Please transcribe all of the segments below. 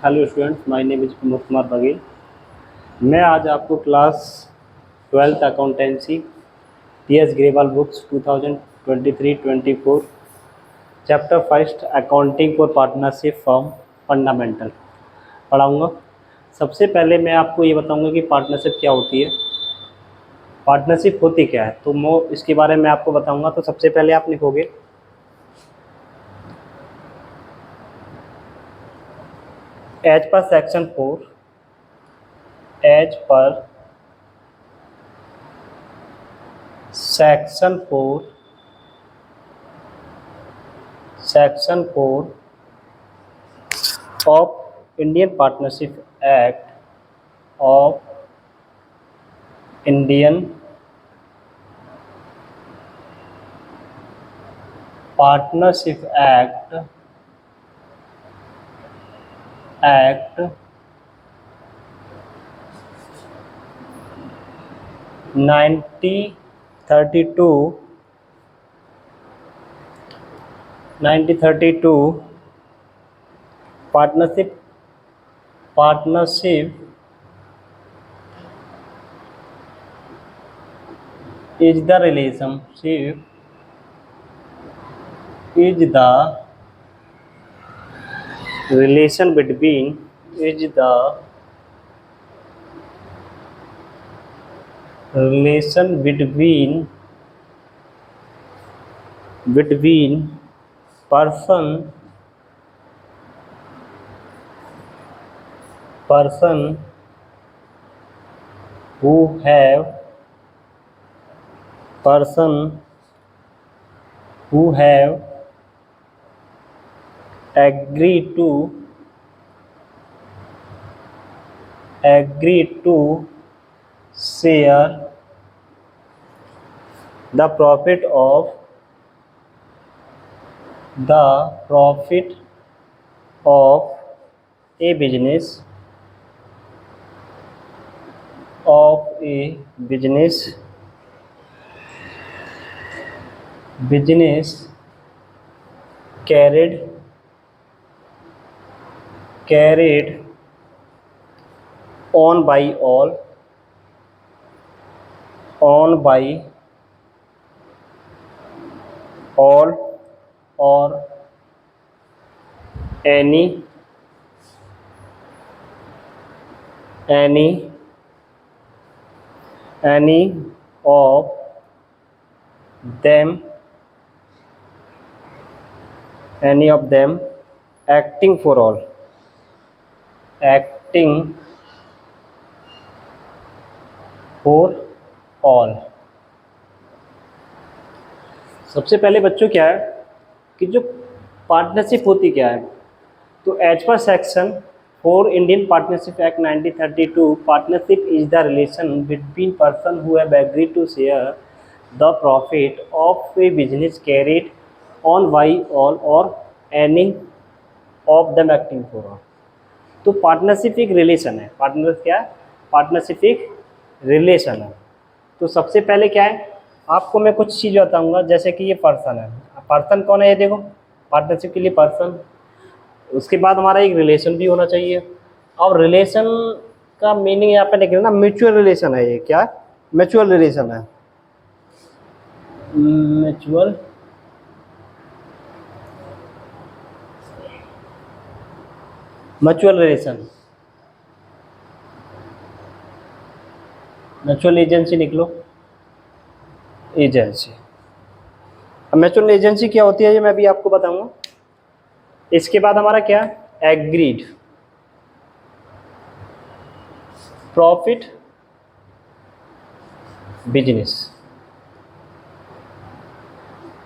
Hello students, my name is Pramod Kumar Baghel. मैं आज आपको class 12th accountancy TS. Grewal books 2023-24 chapter first accounting for partnership firm fundamental पढ़ाऊँगा। सबसे पहले मैं आपको ये बताऊँगा कि पार्टनरशिप क्या होती है, पार्टनरशिप होती क्या है, तो मैं इसके बारे में आपको बताऊँगा। तो सबसे पहले आप लिखोगे एज पर सेक्शन 4, एज पर section 4 of Indian partnership Act of Indian partnership act 1932 partnership is the relationship between person who have agreed to share the profit of a business carried on by all or any of them acting for all। सबसे पहले बच्चों क्या है कि जो partnership होती क्या है, तो एज पर section 4 Indian partnership act 1932 partnership is the relation between person who have agreed to share the profit of a business carried on by all और any of them acting for all. तो partnership एक relation है। Partnership एक relation है। तो सबसे पहले क्या है, आपको मैं कुछ चीज़ बताऊंगा, जैसे कि ये पर्सन है। पर्सन कौन है, ये देखो पार्टनरशिप के लिए पर्सन। उसके बाद हमारा एक रिलेशन भी होना चाहिए। और रिलेशन का मीनिंग यहाँ पे लिख रहे ना, म्यूचुअल रिलेशन है। ये क्या है, म्यूचुअल रिलेशन है। म्यूचुअल एजेंसी निकलो, एजेंसी। अब म्यूचुअल एजेंसी क्या होती है ये मैं भी आपको बताऊंगा। इसके बाद हमारा क्या, एग्रीड प्रॉफिट बिजनेस।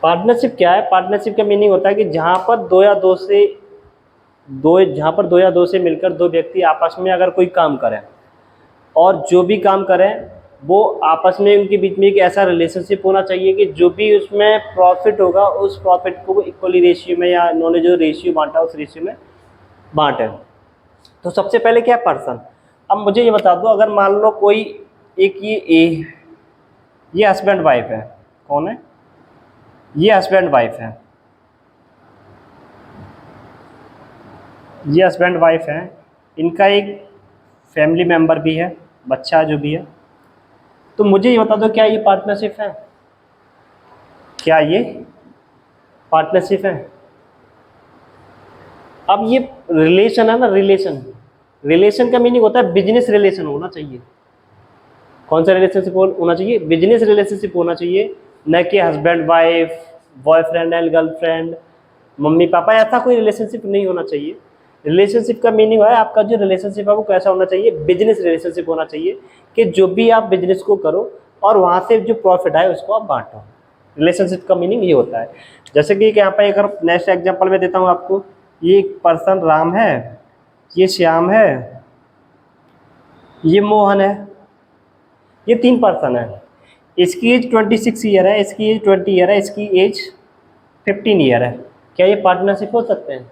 पार्टनरशिप क्या है, पार्टनरशिप का मीनिंग होता है कि जहां पर दो या दो से मिलकर दो व्यक्ति आपस में अगर कोई काम करें और जो भी काम करें वो आपस में उनके बीच में एक ऐसा रिलेशनशिप होना चाहिए कि जो भी उसमें प्रॉफिट होगा उस प्रॉफिट को इक्वली रेशियो में या इन्होंने जो रेशियो बांटा उस रेशियो में बांटे। तो सबसे पहले क्या है, पर्सन। अब मुझे ये बता दो, अगर मान लो कोई एक ये हस्बैंड वाइफ है, कौन है, ये हस्बैंड वाइफ है, ये हस्बैंड वाइफ है इनका एक फैमिली मेम्बर भी है, बच्चा जो भी है। तो मुझे ये बता दो, क्या ये पार्टनरशिप है? क्या ये पार्टनरशिप है? अब ये रिलेशन है ना, रिलेशन, रिलेशन का मीनिंग होता है बिजनेस रिलेशन होना चाहिए। कौन सा रिलेशनशिप होना चाहिए? बिजनेस रिलेशनशिप होना चाहिए, न कि husband wife, boyfriend and girlfriend, mummy papa, ऐसा कोई रिलेशनशिप नहीं होना चाहिए। रिलेशनशिप का मीनिंग है आपका जो रिलेशनशिप है वो कैसा होना चाहिए? बिजनेस रिलेशनशिप होना चाहिए, कि जो भी आप बिजनेस को करो और वहाँ से जो प्रॉफिट आए उसको आप बांटो। रिलेशनशिप का मीनिंग ये होता है। जैसे कि यहाँ पर अगर नेक्स्ट एग्जाम्पल में देता हूँ आपको, ये एक पर्सन राम है, ये श्याम है, ये मोहन है, ये 3 पर्सन है। इसकी एज 26 ईयर है, इसकी एज 20 ईयर है, इसकी एज 15 ईयर है। क्या ये पार्टनरशिप हो सकते हैं?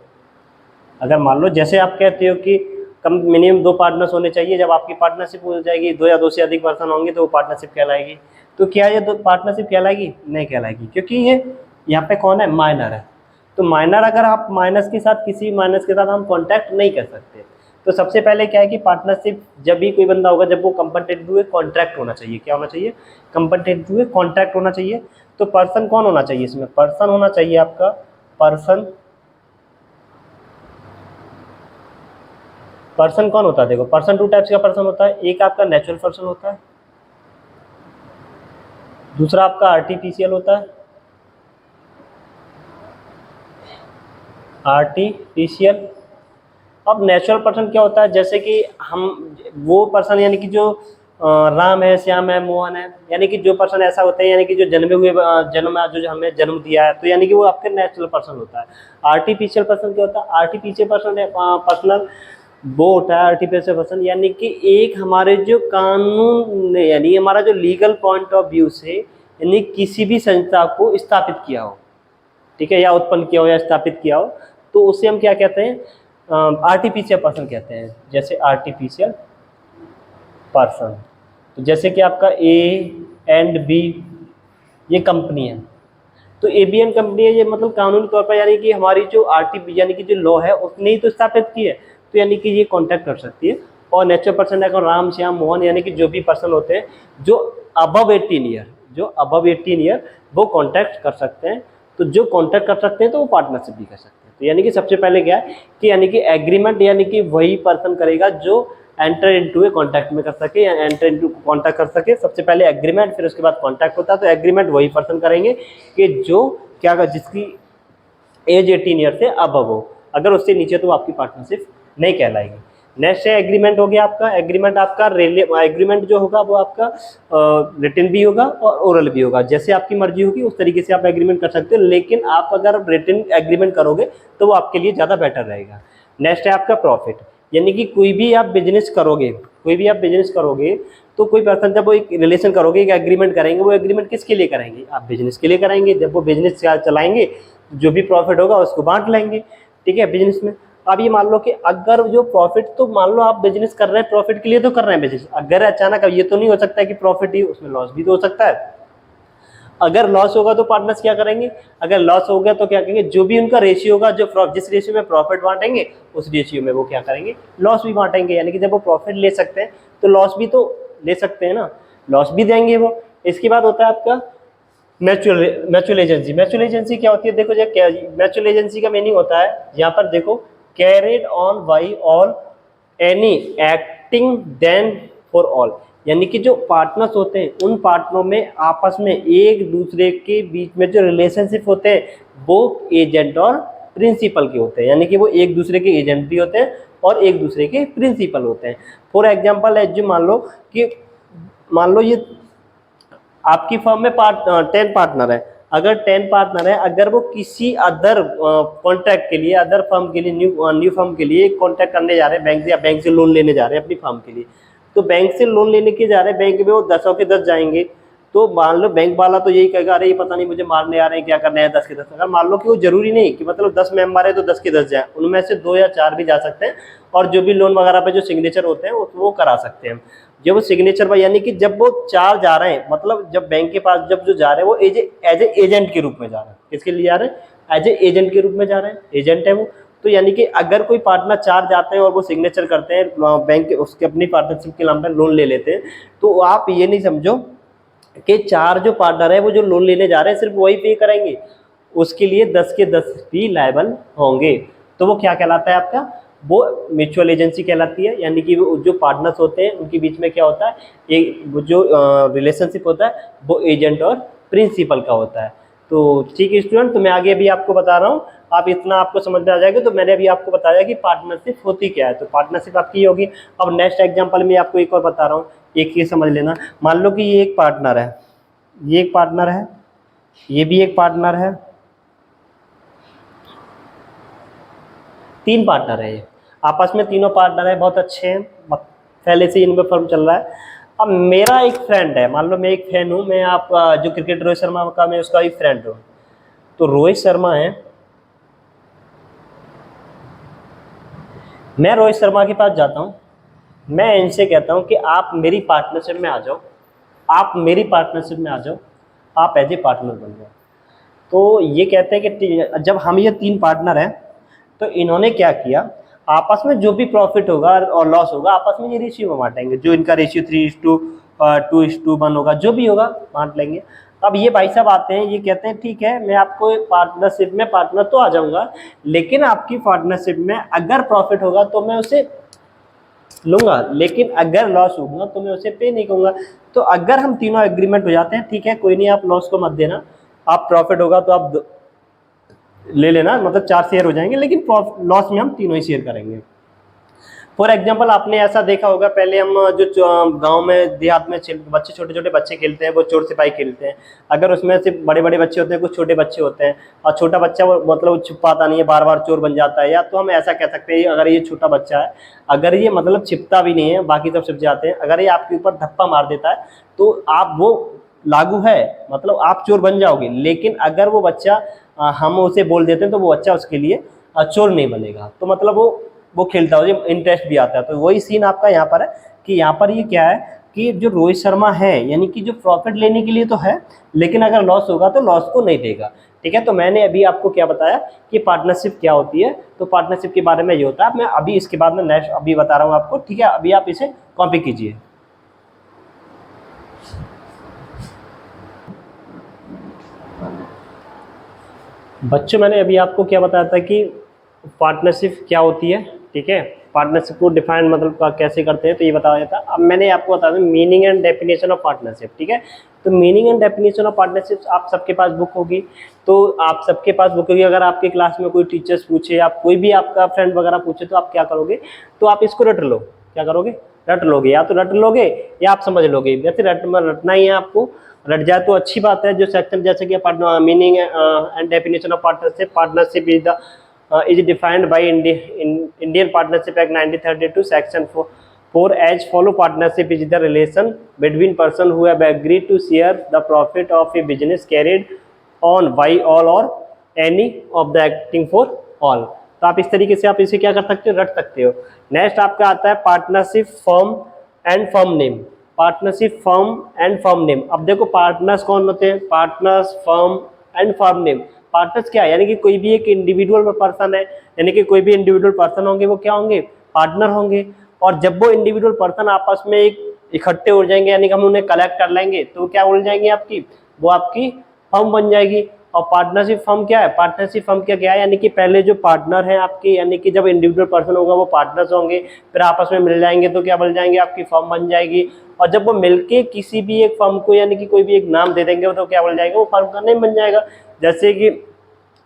अगर मान लो जैसे आप कहते हो कि कम मिनिमम 2 पार्टनर्स होने चाहिए, जब आपकी पार्टनरशिप हो जाएगी 2 या 2 से अधिक पर्सन होंगे तो वो पार्टनरशिप कहलाएगी। तो क्या ये 2 पार्टनरशिप कहलाएगी? नहीं कहलाएगी, क्योंकि ये यहाँ पे कौन है? माइनर है। तो माइनर, अगर आप माइनस के साथ, किसी माइनस के साथ हम कॉन्टैक्ट नहीं कर सकते। तो सबसे पहले क्या है कि पार्टनरशिप जब भी कोई बंदा होगा, जब वो कंपैटिबल हुए कॉन्ट्रैक्ट होना चाहिए। क्या होना चाहिए? कंपैटिबल हुए कॉन्ट्रैक्ट होना चाहिए। तो पर्सन कौन होना चाहिए इसमें? पर्सन होना चाहिए आपका, पर्सन कौन होता है? देखो, पर्सन 2 टाइप्स का पर्सन होता है। एक आपका नेचुरल पर्सन होता है, दूसरा आपका आर्टिफिशियल होता है। आर्टिफिशियल। अब नेचुरल पर्सन क्या होता है? जैसे कि हम वो पर्सन, यानी कि जो राम है, श्याम है, मोहन है, यानी कि जो पर्सन ऐसा होता है, यानी कि जो जन्मे हुए जन्म जो हमें जन्म दिया है, तो यानी कि वो आपके नेचुरल पर्सन होता है। आर्टिफिशियल पर्सन क्या होता है? आर्टिफिशियल पर्सन पर्सनल वो होता है आर्टिफिशियल पर्सन, यानी कि एक हमारे जो कानून, यानी हमारा जो लीगल पॉइंट ऑफ व्यू से, यानी किसी भी संस्था को स्थापित किया हो, ठीक है, या उत्पन्न किया हो या स्थापित किया हो, तो उसे हम क्या कहते हैं? आर्टिफिशियल पर्सन कहते हैं। जैसे आर्टिफिशियल पर्सन, तो जैसे कि आपका A&B ये कंपनी है, तो ABN कंपनी है, ये मतलब कानूनी तौर पर, यानी कि हमारी जो यानी कि जो लॉ है उसने ही तो स्थापित की है, तो यानी कि ये कॉन्टैक्ट कर सकती है। और नेचुरल पर्सन है राम, श्याम, मोहन, यानी कि जो भी पर्सन होते हैं जो अबव 18 ईयर, जो अबव 18 ईयर वो कॉन्टैक्ट कर सकते हैं। तो जो कॉन्टैक्ट कर सकते हैं तो वो पार्टनरशिप भी कर सकते हैं। तो यानी कि सबसे पहले क्या है कि यानी कि एग्रीमेंट, यानी कि वही पर्सन करेगा जो एंटर इनटू ए कॉन्टैक्ट में कर सके, या एंटर इनटू कॉन्टैक्ट कर सके। सबसे पहले एग्रीमेंट, फिर उसके बाद कॉन्टैक्ट होता है। तो एग्रीमेंट वही पर्सन करेंगे कि जो क्या, जिसकी एज 18 ईयर से अबव हो। अगर उससे नीचे तो आपकी पार्टनरशिप नहीं कहलाएगी। नेक्स्ट है एग्रीमेंट हो गया आपका। एग्रीमेंट आपका एग्रीमेंट जो होगा वो आपका रिटन भी होगा और ओरल भी होगा। जैसे आपकी मर्जी होगी उस तरीके से आप एग्रीमेंट कर सकते हो, लेकिन आप अगर रिटन एग्रीमेंट करोगे तो वो आपके लिए ज़्यादा बेटर रहेगा। नेक्स्ट है आपका प्रॉफिट, यानी कि कोई भी आप बिजनेस करोगे, तो कोई पर्सन जब वो एक रिलेशन करोगे, एक एग्रीमेंट करेंगे, वो एग्रीमेंट किसके लिए करेंगे? आप बिजनेस के लिए करेंगे। जब वो बिजनेस चलाएंगे जो भी प्रॉफिट होगा उसको बांट लेंगे, ठीक है, बिजनेस में। अब ये मान लो कि अगर जो प्रॉफिट, तो मान लो आप बिजनेस कर रहे हैं, प्रॉफिट के लिए तो कर रहे हैं बिजनेस, अगर अचानक, अब ये तो नहीं हो सकता है कि प्रॉफिट ही, उसमें लॉस भी तो हो सकता है। अगर लॉस होगा तो पार्टनर्स क्या करेंगे? अगर लॉस हो गया तो क्या करेंगे? जो भी उनका रेशियो होगा, जो जिस रेशियो में प्रॉफिट बांटेंगे उस रेशियो में वो क्या करेंगे? लॉस भी बांटेंगे। यानी कि जब वो प्रॉफिट ले सकते हैं तो लॉस भी तो ले सकते हैं ना, लॉस भी देंगे वो। इसके बाद होता है आपका म्यूचुअल एजेंसी। म्यूचुअल एजेंसी क्या होती है? देखो जो क्या, म्यूचुअल एजेंसी का मीनिंग होता है, यहाँ पर देखो, carried on by all any acting then for all, यानी कि जो पार्टनर्स होते हैं उन पार्टनरों में आपस में एक दूसरे के बीच में जो रिलेशनशिप होते हैं वो एजेंट और प्रिंसिपल के होते हैं। यानी कि वो एक दूसरे के एजेंट भी होते हैं और एक दूसरे के प्रिंसिपल होते हैं। फॉर एग्जांपल है, जो मान लो ये आपकी फर्म में 10 पार्टनर है। अगर 10 पार्टनर है, अगर वो किसी अदर कॉन्ट्रैक्ट के लिए, अदर फर्म के लिए, न्यू फर्म के लिए कॉन्ट्रैक्ट करने जा रहे हैं बैंक से, या बैंक से लोन लेने जा रहे हैं अपनी फर्म के लिए, तो बैंक से लोन लेने के जा रहे हैं, बैंक में वो 10 के 10 जाएंगे, तो मान लो बैंक वाला तो यही कहेगा, अरे ये पता नहीं मुझे मारने आ रहे हैं, क्या करने हैं 10 के 10। अगर मान लो कि वो जरूरी नहीं कि मतलब 10 मेंबर है तो 10 के 10 जाए, उनमें से 2 या 4 भी जा सकते हैं, और जो भी लोन वगैरह पे जो सिग्नेचर होते हैं वो करा सकते हैं। जब वो सिग्नेचर पर, यानी कि जब वो 4 जा रहे हैं, मतलब जब बैंक के पास जब जो जा रहे हैं वो एज ए एजेंट के रूप में जा रहे हैं। किसके लिए जा रहे हैं? एज ए एजेंट के रूप में जा रहे हैं, एजेंट है वो। तो यानी कि अगर कोई पार्टनर 4 जाते हैं और वो सिग्नेचर करते हैं बैंक उसके अपनी पार्टनरशिप के नाम पर लोन ले लेते हैं, तो आप ये नहीं समझो कि 4 जो पार्टनर है वो जो लोन लेने जा रहे हैं सिर्फ वही पे करेंगे, उसके लिए 10 के 10 भी लायबल होंगे। तो वो क्या कहलाता है आपका, वो म्यूचुअल एजेंसी कहलाती है। यानी कि वो जो पार्टनर्स होते हैं उनके बीच में क्या होता है, एक वो जो रिलेशनशिप होता है वो एजेंट और प्रिंसिपल का होता है। तो ठीक है स्टूडेंट, तो मैं आगे अभी आपको बता रहा हूँ, आप इतना आपको समझ में आ जाएगा। तो मैंने अभी आपको बताया कि पार्टनरशिप होती क्या है, तो पार्टनरशिप आपकी होगी। अब नेक्स्ट एग्जांपल में आपको एक और बता रहा हूँ, एक चीज समझ लेना। मान लो कि ये एक पार्टनर है, ये एक पार्टनर है, ये भी एक पार्टनर है, 3 पार्टनर है ये, आपस में तीनों पार्टनर है, बहुत अच्छे हैं, पहले से इनमें फर्म चल रहा है। अब मेरा एक फ्रेंड है, मान लो मैं एक फैन हूँ, मैं आप जो क्रिकेट रोहित शर्मा का मैं उसका एक फ्रेंड हूँ। तो रोहित शर्मा है, मैं रोहित शर्मा के पास जाता हूँ, मैं इनसे कहता हूँ कि आप मेरी पार्टनरशिप में आ जाओ, आप मेरी पार्टनरशिप में आ जाओ, आप एज ए पार्टनर बन जाओ। तो ये कहते हैं कि जब हम ये 3 पार्टनर हैं, तो इन्होंने क्या किया, आपस में जो भी प्रॉफिट होगा और लॉस होगा आपस में ये रेशियो में बांटेंगे, जो इनका रेशियो 3:2:1 होगा, जो भी होगा बांट लेंगे। अब ये भाई साहब आते हैं, ये कहते हैं ठीक है मैं आपको पार्टनरशिप में पार्टनर तो आ जाऊंगा, लेकिन आपकी पार्टनरशिप में अगर प्रॉफिट होगा तो मैं उसे लूंगा, लेकिन अगर लॉस होगा तो मैं उसे पे नहीं करूंगा। तो अगर हम तीनों एग्रीमेंट हो जाते हैं, ठीक है कोई नहीं आप लॉस को मत देना, आप प्रॉफिट होगा तो आप ले लेना, मतलब 4 शेयर हो जाएंगे, लेकिन लॉस में हम तीनों ही शेयर करेंगे। फॉर एग्जाम्पल आपने ऐसा देखा होगा, पहले हम जो गांव में देहात में बच्चे छोटे छोटे बच्चे खेलते हैं, वो चोर सिपाही खेलते हैं। अगर उसमें सिर्फ बड़े बड़े बच्चे होते हैं, कुछ छोटे बच्चे होते हैं, और छोटा बच्चा वो मतलब छुप पाता नहीं है, बार बार चोर बन जाता है। या तो हम ऐसा कह सकते हैं अगर ये छोटा बच्चा है, अगर ये मतलब छिपता भी नहीं है, बाकी सब छिप जाते हैं, अगर ये आपके ऊपर धप्पा मार देता है तो आप वो लागू है, मतलब आप चोर बन जाओगे। लेकिन अगर वो बच्चा हम उसे बोल देते हैं तो वो बच्चा उसके लिए चोर नहीं बनेगा। तो मतलब वो खेलता हो, इंटरेस्ट भी आता है। तो वही सीन आपका यहाँ पर है कि यहाँ पर ये क्या है कि जो रोहित शर्मा है, यानी कि जो प्रॉफिट लेने के लिए तो है, लेकिन अगर लॉस होगा तो लॉस को नहीं देगा। ठीक है, तो मैंने अभी आपको क्या बताया कि पार्टनरशिप क्या होती है, तो पार्टनरशिप के बारे में ये होता है। मैं अभी इसके बाद में नेक्स्ट अभी बता रहा हूँ आपको, ठीक है, अभी आप इसे कॉपी कीजिए। बच्चों मैंने अभी आपको क्या बताया था कि पार्टनरशिप क्या होती है, ठीक है, पार्टनरशिप को डिफाइन मतलब कैसे करते हैं, तो ये बताया था। अब मैंने आपको बता दूं meaning and definition of partnership, ठीक है। तो meaning and definition of partnership आप सबके पास बुक होगी, तो आप सबके पास बुक होगी। अगर आपके क्लास में कोई टीचर्स पूछे, आप कोई भी आपका फ्रेंड वगैरह पूछे, तो आप क्या करोगे, तो आप इसको रट लो। क्या करोगे, रट लोगे, या तो रट लोगे या आप समझ लोगे। जैसे रटना ही है आपको, रट जाए तो अच्छी बात है। जो सेक्शन जैसे कि meaning and definition of partnership, partnership is the is defined by Indian Partnership Act 1932 Section 4 as follow. Partnership is the relation between person who have agreed to share the profit of a business carried on by all or any of the acting for all। तो आप इस तरीके से आप इसे क्या कर सकते हो, रट सकते हो। नेक्स्ट आपका आता है partnership firm and firm name. Partnership firm and firm name, अब देखो पार्टनर्स कौन होते हैं, partners firm and firm name. Partners क्या है, यानी कि कोई भी एक इंडिविजुअल पर्सन है, यानी कि कोई भी इंडिविजुअल पर्सन होंगे वो क्या होंगे, पार्टनर होंगे। और जब वो इंडिविजुअल पर्सन आपस में एक इकट्ठे हो जाएंगे, यानी कि हम उन्हें कलेक्ट कर लेंगे, तो क्या बोल जाएंगे आपकी, वो आपकी फर्म बन जाएगी। और पार्टनरशिप फर्म क्या है, पार्टनरशिप फर्म क्या है, यानी कि पहले जो पार्टनर है आपके, यानी कि जब इंडिविजुअल पर्सन होगा वो पार्टनर्स होंगे, फिर आपस में मिल जाएंगे तो क्या बन जाएंगे, आपकी फर्म बन जाएगी। और जब वो मिलके किसी भी एक फर्म को यानी कि कोई भी एक नाम दे देंगे तो क्या बन जाएगा, वो फर्म का नेम बन जाएगा। जैसे कि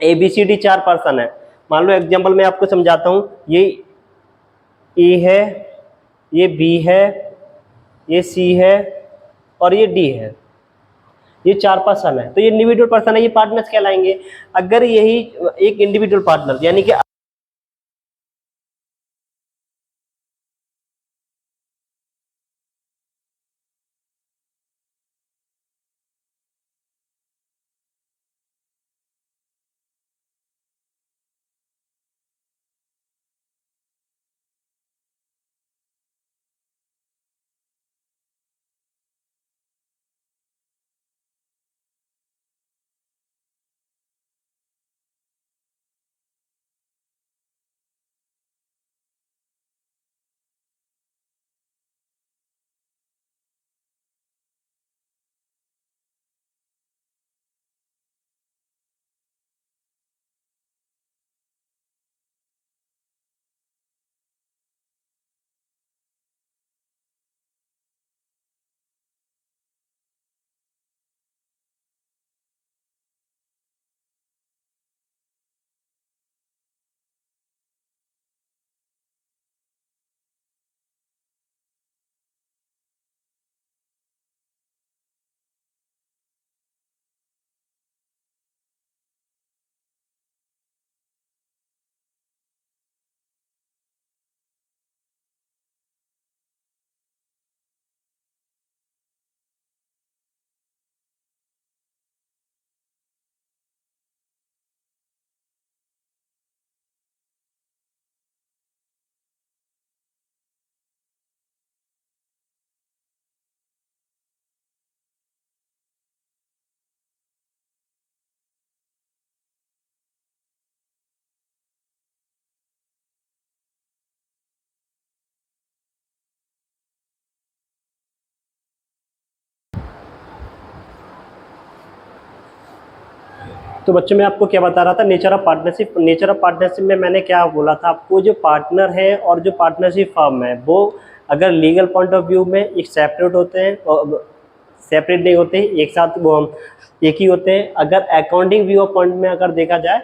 ABCD 4 पर्सन है, मान लो एग्जाम्पल मैं आपको समझाता हूँ, ये ए है, ये बी है, ये सी है और ये डी है, ये 4 पर्सन है। तो ये इंडिविजुअल पर्सन है, ये पार्टनर्स कहलाएंगे। अगर यही एक इंडिविजुअल पार्टनर यानी कि तो बच्चों मैं आपको क्या बता रहा था, nature of partnership. Nature of partnership में मैंने क्या बोला था आपको, जो पार्टनर है और जो पार्टनरशिप फर्म है वो अगर लीगल पॉइंट ऑफ व्यू में एक सेपरेट होते हैं, सेपरेट नहीं होते, एक साथ वो एक ही होते हैं। अगर अकाउंटिंग व्यू ऑफ पॉइंट में अगर देखा जाए